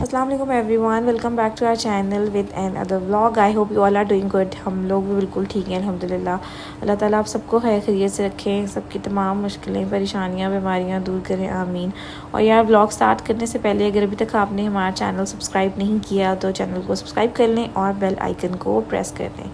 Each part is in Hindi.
अस्सलाम वालेकुम everyone, welcome back to our channel with another vlog. I hope you all are doing good. हम लोग भी बिल्कुल ठीक हैं अल्हम्दुलिल्लाह। अल्लाह ताला आप सबको खैर खैरियत से रखें, सबकी तमाम मुश्किलें, परेशानियां, बीमारियां दूर करें, आमीन। और यार व्लॉग स्टार्ट करने से पहले अगर अभी तक आपने हमारा चैनल सब्सक्राइब नहीं किया तो चैनल को सब्सक्राइब कर लें और बेल आइकन को प्रेस कर लें।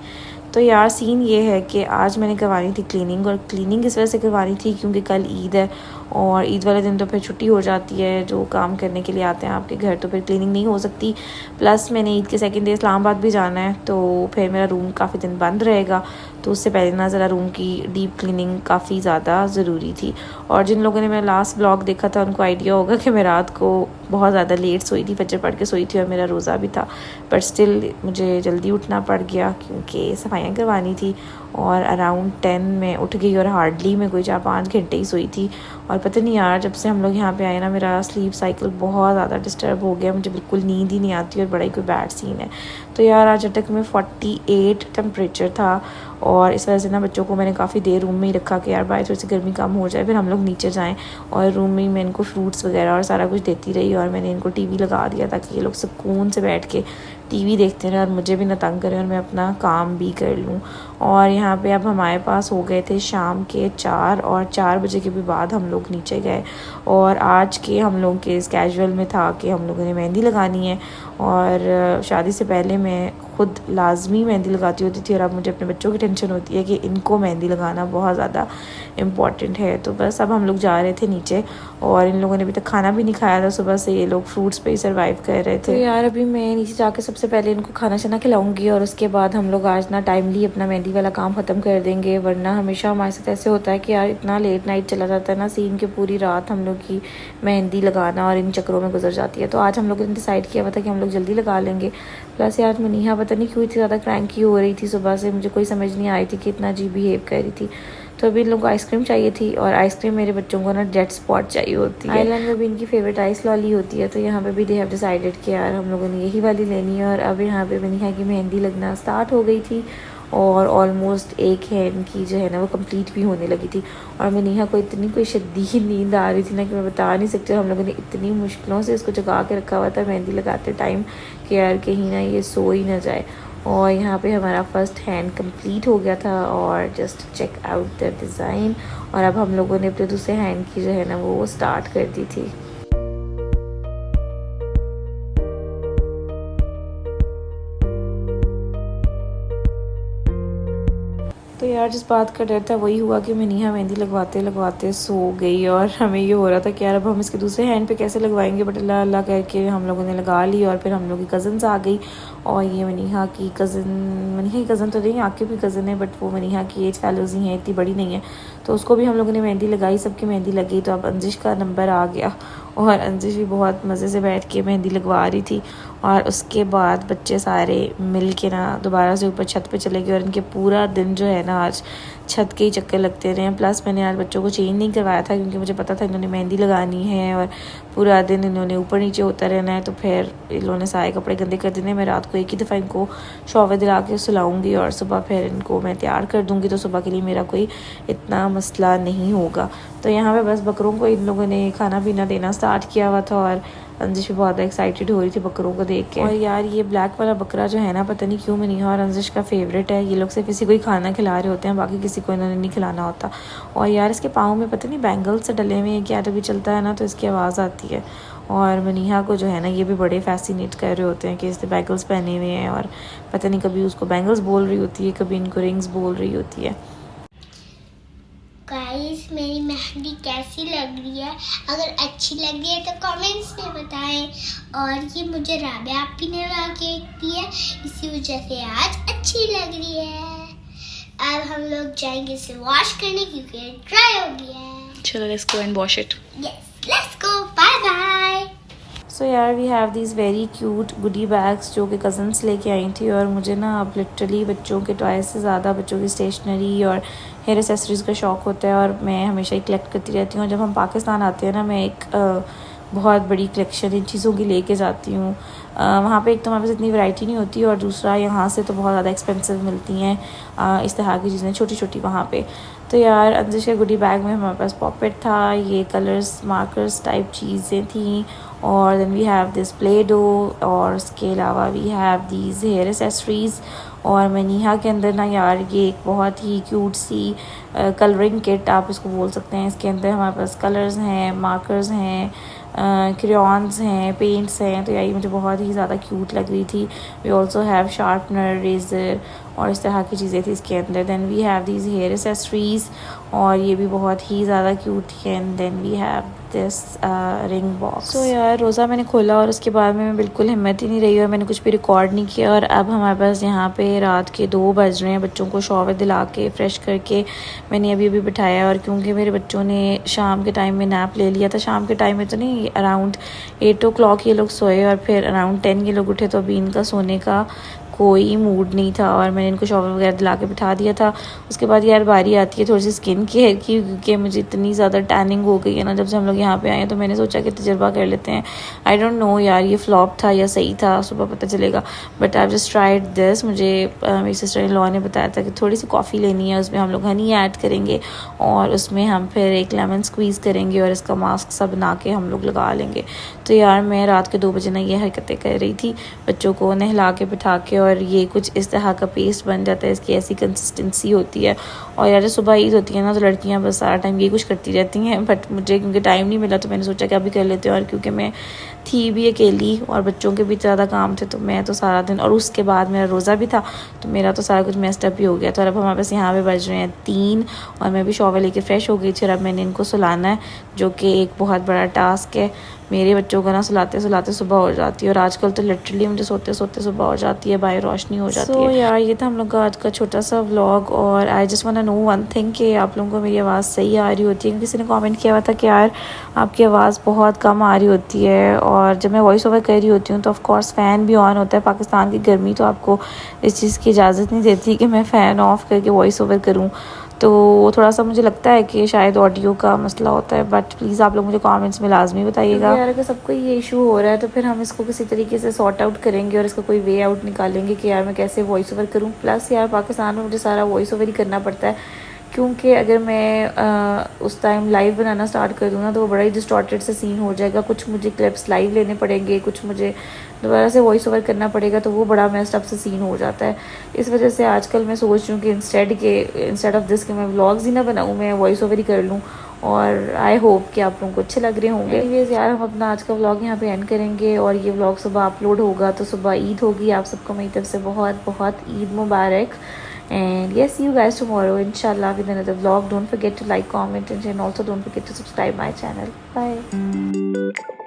तो यार सीन ये है कि आज मैंने करवानी थी क्लीनिंग, और क्लीनिंग इस वजह से करवानी थी क्योंकि कल ईद है और ईद वाले दिन तो फिर छुट्टी हो जाती है। जो काम करने के लिए आते हैं आपके घर तो फिर क्लीनिंग नहीं हो सकती। प्लस मैंने ईद के सेकंड डे इस्लामाबाद भी जाना है तो फिर मेरा रूम काफ़ी दिन बंद रहेगा, तो उससे पहले ना ज़रा रूम की डीप क्लीनिंग काफ़ी ज़्यादा ज़रूरी थी। और जिन लोगों ने मेरा लास्ट ब्लॉग देखा था उनको आइडिया होगा कि मैं रात को बहुत ज़्यादा लेट सोई थी, फजर पढ़ के सोई थी और मेरा रोज़ा भी था, बट स्टिल मुझे जल्दी उठना पड़ गया क्योंकि सफाइयाँ करवानी थी। और अराउंड 10 में उठ गई और हार्डली मैं कोई 4-5 घंटे ही सोई थी। और पता नहीं यार, जब से हम लोग यहाँ पे आए ना मेरा स्लीप साइकिल बहुत ज़्यादा डिस्टर्ब हो गया, मुझे बिल्कुल नींद ही नहीं आती और बड़ा ही कोई बैड सीन है। तो यार आज तक में 48 टेम्परेचर था और इस वजह से ना बच्चों को मैंने काफ़ी देर रूम में ही रखा कि यार बाहर थोड़ी सी गर्मी कम हो जाए फिर हम लोग नीचे जाएं। और रूम में ही मैं इनको फ्रूट्स वगैरह और सारा कुछ देती रही और मैंने इनको टीवी लगा दिया ताकि ये लोग सुकून से बैठ के टीवी देखते रहें और मुझे भी ना तंग करें और मैं अपना काम भी कर लूँ। और यहाँ पे अब हमारे पास हो गए थे शाम के 4 और 4 बजे के भी बाद हम लोग नीचे गए। और आज के हम लोग के इस कैजुअल में था कि हम लोगों ने मेहंदी लगानी है और शादी से पहले मैं खुद लाजमी मेहंदी लगाती होती थी और अब मुझे अपने बच्चों की टेंशन होती है कि इनको मेहंदी लगाना बहुत ज़्यादा इम्पॉर्टेंट है। तो बस अब हम लोग जा रहे थे नीचे और इन लोगों ने अभी तक खाना भी नहीं खाया था, सुबह से ये लोग फ्रूट्स पे ही सर्वाइव कर रहे थे। तो यार अभी मैं नीचे जाके सबसे पहले इनको खाना शाना खिलाऊंगी और उसके बाद हम लोग आज ना टाइमली अपना मेहंदी वाला काम ख़त्म कर देंगे, वरना हमेशा हमारे साथ ऐसे होता है कि यार इतना लेट नाइट चला जाता है ना सीन के पूरी रात हम लोग की मेहंदी लगाना और इन चक्रों में गुजर जाती है। तो आज हम लोगों ने डिसाइड किया हुआ था कि हम लोग जल्दी लगा लेंगे। प्लस यार मनीहा पता नहीं क्यों इतनी ज़्यादा क्रैंकी हो रही थी सुबह से, मुझे कोई समझ नहीं आ रही थी कि इतना अजीब बिहेव कर रही थी। तो अभी इन लोगों को आइसक्रीम चाहिए थी और आइसक्रीम मेरे बच्चों को ना जेट स्पॉट चाहिए होती है। आइलैंड में भी इनकी फेवरेट आइस लॉली होती है, तो यहाँ पे भी दे हैव डिसाइडेड कि यार हम लोगों ने यही वाली लेनी है। और अब यहाँ पे मनीहा की मेहंदी लगना स्टार्ट हो गई थी और ऑलमोस्ट एक हैंड की जो है ना वो कंप्लीट भी होने लगी थी। और मनीहा को इतनी कोई शदीद नींद आ रही थी ना कि मैं बता नहीं सकती। हम लोगों ने इतनी मुश्किलों से इसको जगा के रखा हुआ था मेहंदी लगाते टाइम कि यार कहीं ना ये सो ही ना जाए। और यहाँ पे हमारा फर्स्ट हैंड कंप्लीट हो गया था और just check out the design. और अब हम लोगों ने अपने दूसरे हैंड की जो है ना वो स्टार्ट कर दी थी। तो यार जिस बात का डर था वही हुआ कि मनीहा मेहंदी लगवाते लगवाते सो गई और हमें ये हो रहा था कि यार अब हम इसके दूसरे हैंड पे कैसे लगवाएंगे, बट अल्लाह अल्लाह करके हम लोगों ने लगा ली। और फिर हम लोग की कज़न्स आ गई और ये मनीहा की कज़न तो नहीं, आपकी भी कज़न है बट वो मनीहा की एज फैलोज़ ही हैं, इतनी बड़ी नहीं है। तो उसको भी हम लोगों ने मेहंदी लगाई, सबकी मेहंदी लगी। तो अब अंजिश का नंबर आ गया और अंजिश भी बहुत मज़े से बैठ के मेहंदी लगवा रही थी। और उसके बाद बच्चे सारे मिल के ना दोबारा से ऊपर छत पे चले गए और इनके पूरा दिन जो है ना आज छत के ही चक्कर लगते रहे। प्लस मैंने आज बच्चों को चेंज नहीं करवाया था क्योंकि मुझे पता था इन्होंने मेहंदी लगानी है और पूरा दिन इन्होंने ऊपर नीचे होता रहना है, तो फिर इन्होंने सारे कपड़े गंदे कर देने। मैं रात को एक ही दफ़ा इनको शॉवर दिला के सुलाऊँगी और सुबह फिर इनको मैं तैयार कर दूँगी, तो सुबह के लिए मेरा कोई इतना मसला नहीं होगा। तो यहाँ पे बस बकरों को इन लोगों ने खाना पीना देना स्टार्ट किया हुआ था और अंजिश भी बहुत एक्साइटेड हो रही थी बकरों को देख के। और यार ये ब्लैक वाला बकरा जो है ना पता नहीं क्यों मनीहा और अंजिश का फेवरेट है। ये लोग सिर्फ इसी को ही खाना खिला रहे होते हैं, बाकी किसी को इन्होंने नहीं खिलाना होता। और यार इसके पाँव में पता नहीं बैंगल्स से डले हुए हैं क्या, जब भी चलता है ना तो इसकी आवाज़ आती है। और मनीहा को जो है ना ये भी बड़े फैसिनेट कर रहे होते हैं कि इसने बैंगल्स पहने हुए हैं और पता नहीं कभी उसको बैंगल्स बोल रही होती है, कभी इनको रिंग्स बोल रही होती है। गाइस मेरी मेहंदी कैसी लग रही है? अगर अच्छी लग रही है तो कमेंट्स में बताएं। और ये मुझे राबिया आपी ने लगा के दी है, इसी वजह से आज अच्छी लग रही है। अब हम लोग जाएंगे इसे वॉश करने क्योंकि ड्राई हो गया है। चलो let's go and wash it. Yes let's go, bye bye. So यार we have these very cute goody bags जो कि कज़न्स लेके आई थी। और मुझे ना अब लिटरली बच्चों के टॉयज़ से ज़्यादा बच्चों की स्टेशनरी और हेयर एसेसरीज़ का शौक़ होता है और मैं हमेशा ही कलेक्ट करती रहती हूँ। जब हम पाकिस्तान आते हैं ना मैं एक बहुत बड़ी कलेक्शन इन चीज़ों की लेके जाती हूँ। वहाँ पे एक तो हमारे पास इतनी वैरायटी नहीं होती और दूसरा यहाँ से तो बहुत ज़्यादा एक्सपेंसिव मिलती हैं इस तरह की चीज़ें छोटी छोटी वहाँ पे। तो यार अंदर के गुडी बैग में हमारे पास पॉपेट था, ये कलर्स मार्कर्स टाइप चीज़ें थी, और then we have this Play Doh, और इसके अलावा we have these hair accessories. और मनीहा के अंदर ना यार ये एक बहुत ही क्यूट सी कलरिंग किट आप इसको बोल सकते हैं। इसके अंदर हमारे पास कलर्स हैं, मार्कर्स हैं, क्रेयॉन्स हैं, पेंट्स हैं। तो यार ये मुझे बहुत ही ज़्यादा क्यूट लग रही थी। We also have sharpener, eraser और इस तरह की चीज़ें थी इसके अंदर। Then we have these hair accessories और ये भी बहुत ही ज़्यादा क्यूट थी। And then we have this ring box. तो यार रोज़ा मैंने खोला और उसके बाद में बिल्कुल हिम्मत ही नहीं रही और मैंने कुछ भी रिकॉर्ड नहीं किया। और अब हमारे पास यहाँ पे रात के 2 बज रहे हैं। बच्चों को शॉवर दिला के फ्रेश करके मैंने अभी बिठाया, और क्योंकि मेरे बच्चों ने शाम के टाइम में नैप ले लिया था, शाम के टाइम में तो नहीं, अराउंड 8 o'clock ये लोग सोए और फिर अराउंड 10 ये लोग उठे। तो अभी इनका सोने का कोई मूड नहीं था और मैंने इनको शॉवर वगैरह दिला के बिठा दिया था। उसके बाद यार बारी आती है थोड़ी सी स्किन केयर की, क्योंकि मुझे इतनी ज़्यादा टैनिंग हो गई है ना जब से हम लोग यहाँ पे आए हैं। तो मैंने सोचा कि तजर्बा कर लेते हैं। आई डोंट नो यार ये फ्लॉप था या सही था, सुबह पता चलेगा। But I just tried this. मुझे मेरी सिस्टर इन लॉ ने बताया था कि थोड़ी सी कॉफ़ी लेनी है, उसमें हम लोग हनी ऐड करेंगे और उसमें हम फिर एक लेमन स्क्वीज़ करेंगे और इसका मास्क सा बना के हम लोग लगा लेंगे। तो यार मैं रात के 2 बजे ना ये हरकतें कर रही थी, बच्चों को नहला के बिठा के, और ये कुछ इस तरह का पेस्ट बन जाता है, इसकी ऐसी कंसिस्टेंसी होती है। और यार सुबह ईद होती है ना तो लड़कियां बस सारा टाइम ये कुछ करती रहती हैं, बट मुझे क्योंकि टाइम नहीं मिला तो मैंने सोचा कि अभी कर लेते हैं। और क्योंकि मैं थी भी अकेली और बच्चों के भी ज़्यादा काम थे तो मैं तो सारा दिन, और उसके बाद मेरा रोज़ा भी था तो मेरा तो सारा कुछ मेस्टअप ही हो गया। तो अब हमारे पास यहाँ पे बज रहे हैं 3 और मैं भी शॉवर लेके फ्रेश हो गई थी। और अब मैंने इनको सुलाना है, जो कि एक बहुत बड़ा टास्क है। मेरे बच्चों को ना सुलाते सुलाते सुबह हो जाती है, और आजकल तो लिटरली मुझे सोते सोते सुबह हो जाती है, बाहर रोशनी हो जाती है। यार ये था हम लोग का आज का छोटा सा व्लॉग। और I just want to know one thing कि आप लोगों को मेरी आवाज़ सही आ रही होती है। किसी ने कमेंट किया हुआ था कि यार आपकी आवाज़ बहुत कम आ रही होती है, और जब मैं वॉइस ओवर कर रही होती हूँ तो ऑफकोर्स फ़ैन भी ऑन होता है। पाकिस्तान की गर्मी तो आपको इस चीज़ की इजाज़त नहीं देती कि मैं फ़ैन ऑफ़ करके वॉइस ओवर करूँ, तो थोड़ा सा मुझे लगता है कि शायद ऑडियो का मसला होता है। बट प्लीज़ आप लोग मुझे कमेंट्स में लाजमी बताइएगा। यार अगर सबको ये इशू हो रहा है तो फिर हम इसको किसी तरीके से सॉर्ट आउट करेंगे और इसका कोई वे आउट निकालेंगे कि यार मैं कैसे वॉइस ओवर करूँ। प्लस यार पाकिस्तान में मुझे सारा वॉइस ओवर ही करना पड़ता है, क्योंकि अगर मैं उस टाइम लाइव बनाना स्टार्ट कर दूँ ना तो वो बड़ा ही डिस्टॉर्टेड से सीन हो जाएगा। कुछ मुझे क्लिप्स लाइव लेने पड़ेंगे, कुछ मुझे दोबारा से वॉइस ओवर करना पड़ेगा, तो वो बड़ा मेस्ड अप से सीन हो जाता है। इस वजह से आजकल मैं सोच रही हूँ कि इंस्टेड ऑफ दिस कि मैं व्लॉग्स ही ना बनाऊँ, मैं वॉइस ओवर ही कर लूँ। और आई होप कि आप लोगों को अच्छे लग रहे होंगे। एनीवेज़ यार हम अपना आज का व्लॉग यहाँ पे एंड करेंगे, और ये व्लॉग सुबह अपलोड होगा तो सुबह ईद होगी। आप सबको मेरी तरफ से बहुत बहुत ईद मुबारक। And yes, see you guys tomorrow inshallah with another vlog. Don't forget to like, comment and also don't forget to subscribe my channel. Bye.